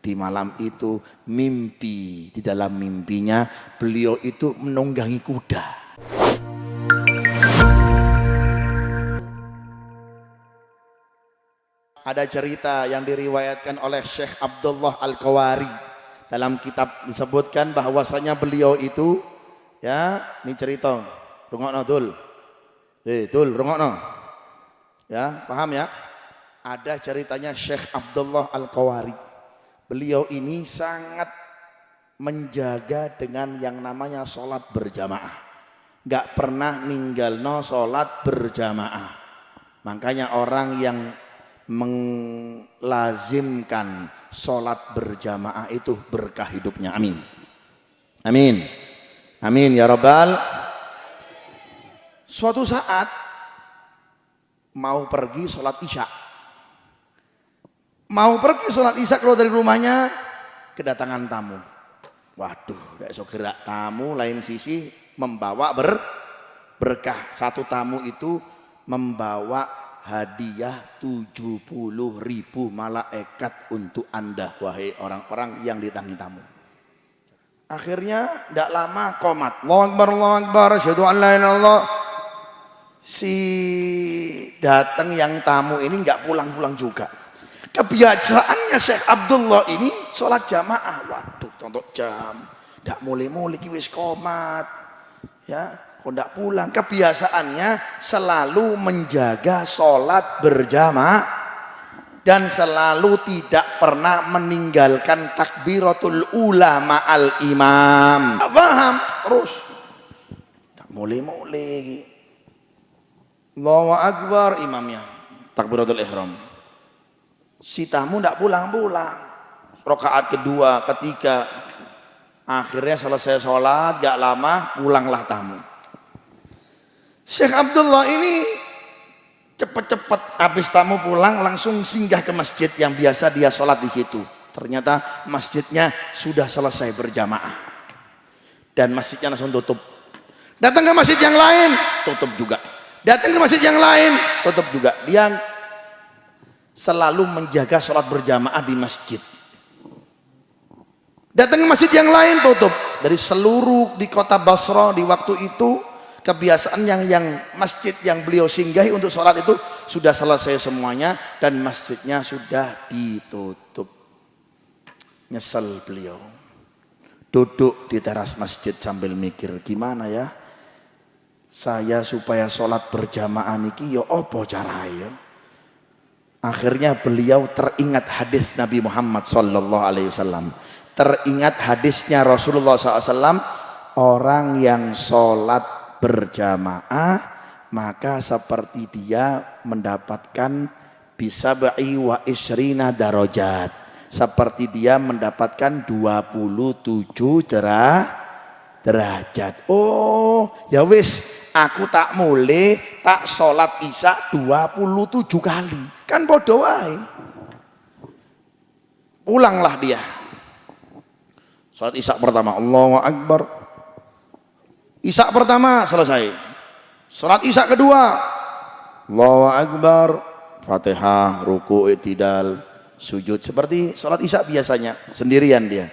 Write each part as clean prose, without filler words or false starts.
Di malam itu mimpi, di dalam mimpinya beliau itu menunggangi kuda. Ada cerita yang diriwayatkan oleh Syekh Abdullah Al-Qawari. Dalam kitab disebutkan bahwasanya beliau itu, ya, ini cerita, rungokno dul. Dul, rungokno. Ya, paham ya? Ada ceritanya Syekh Abdullah Al-Qawari. Beliau ini sangat menjaga dengan yang namanya sholat berjamaah. Gak pernah ninggalno sholat berjamaah. Makanya orang yang melazimkan sholat berjamaah itu berkah hidupnya. Amin. Amin. Amin ya Rabbal. Suatu saat mau pergi sholat isya. Mau pergi sholat isya, keluar dari rumahnya, kedatangan tamu. Waduh, tidak so gerak tamu, lain sisi membawa berkah. Satu tamu itu membawa hadiah 70.000 malaikat untuk Anda, wahai orang-orang yang didatangi tamu. Akhirnya tidak lama qomat. Allahu Akbar, Allahu Akbar, asyhadu an la ilaha illallah. Si datang yang tamu ini nggak pulang-pulang juga. Kebiasaannya Syekh Abdullah ini sholat jamaah. Waduh, tontok jam, tidak mulai-mulai wis qomat, ya, kok tidak pulang. Kebiasaannya selalu menjaga sholat berjamaah dan selalu tidak pernah meninggalkan takbiratul ula ma'al imam. Paham? Terus tak mulai-mulai. Allahu Akbar, imamnya takbiratul ihram. Si tamu tidak pulang-pulang. Rakaat kedua, ketiga, akhirnya selesai sholat, gak lama pulanglah tamu. Syekh Abdullah ini cepat-cepat habis tamu pulang langsung singgah ke masjid yang biasa dia sholat di situ. Ternyata masjidnya sudah selesai berjamaah dan masjidnya langsung tutup. Datang ke masjid yang lain, tutup juga. Datang ke masjid yang lain, tutup juga. Dia selalu menjaga sholat berjamaah di masjid. Datang ke masjid yang lain, tutup. Dari seluruh di kota Basra di waktu itu, kebiasaan yang masjid yang beliau singgahi untuk sholat itu sudah selesai semuanya dan masjidnya sudah ditutup. Nyesel beliau. Duduk di teras masjid sambil mikir, gimana ya saya supaya sholat berjamaah niki yo opo caranya. Akhirnya beliau teringat hadis Nabi Muhammad sallallahu alaihi wasallam. Teringat hadisnya Rasulullah SAW, orang yang sholat berjamaah maka seperti dia mendapatkan bisa ba'i wa isrina darajat, seperti dia mendapatkan 27 derajat. Oh ya wis, aku tak mulai tak sholat isya 27 kali, kan bodoh wae. Pulanglah dia. Sholat isya pertama, Allahu Akbar. Isya pertama selesai. Sholat isya kedua, Allahu Akbar. Fatihah, ruku, i'tidal, sujud seperti sholat isya biasanya, sendirian dia.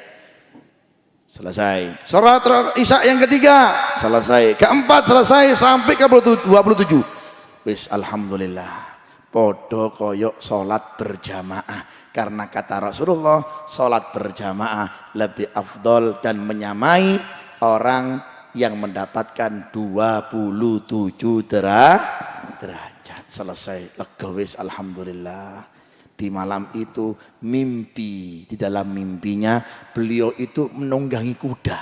Selesai. Sholat isya yang ketiga selesai. Keempat selesai sampai ke 27. Wis alhamdulillah. Podo koyok sholat berjamaah. Karena kata Rasulullah, sholat berjamaah lebih afdol dan menyamai orang yang mendapatkan 27 derajat. Selesai, lega wis alhamdulillah. Di malam itu mimpi, di dalam mimpinya beliau itu menunggangi kuda.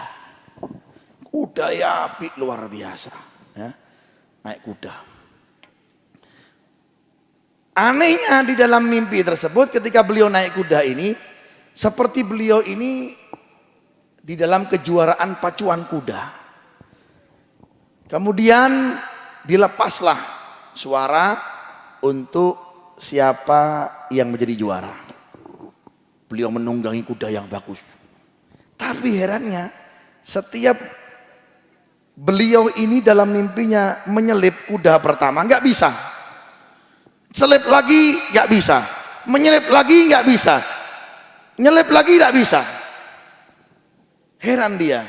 Kuda ya apik luar biasa, ya. Naik kuda. Anehnya di dalam mimpi tersebut ketika beliau naik kuda ini, seperti beliau ini di dalam kejuaraan pacuan kuda. Kemudian dilepaslah suara untuk siapa yang menjadi juara. Beliau menunggangi kuda yang bagus. Tapi herannya, setiap beliau ini dalam mimpinya menyelip kuda pertama, nggak bisa. Selip lagi nggak bisa, menyelip lagi nggak bisa. Nyelip lagi tidak bisa. Heran dia.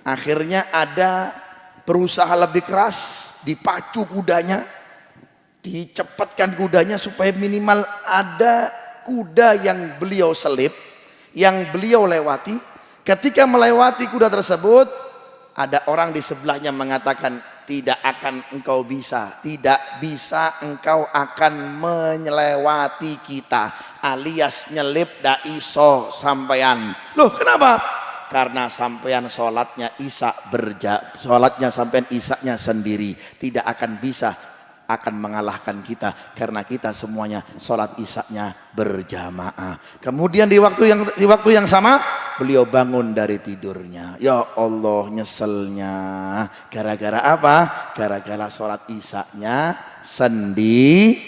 Akhirnya ada berusaha lebih keras, dipacu kudanya, dicepatkan kudanya supaya minimal ada kuda yang beliau selip, yang beliau lewati. Ketika melewati kuda tersebut, ada orang di sebelahnya mengatakan, tidak akan engkau bisa, tidak bisa engkau akan menyelewati kita, alias nyelip dak iso sampean. Loh kenapa? Karena sampean sholatnya sholatnya sampean isaknya sendiri, tidak akan bisa akan mengalahkan kita karena kita semuanya sholat isaknya berjamaah. Kemudian di waktu yang sama beliau bangun dari tidurnya. Ya Allah, nyeselnya. Gara-gara apa? Gara-gara sholat isaknya sendiri.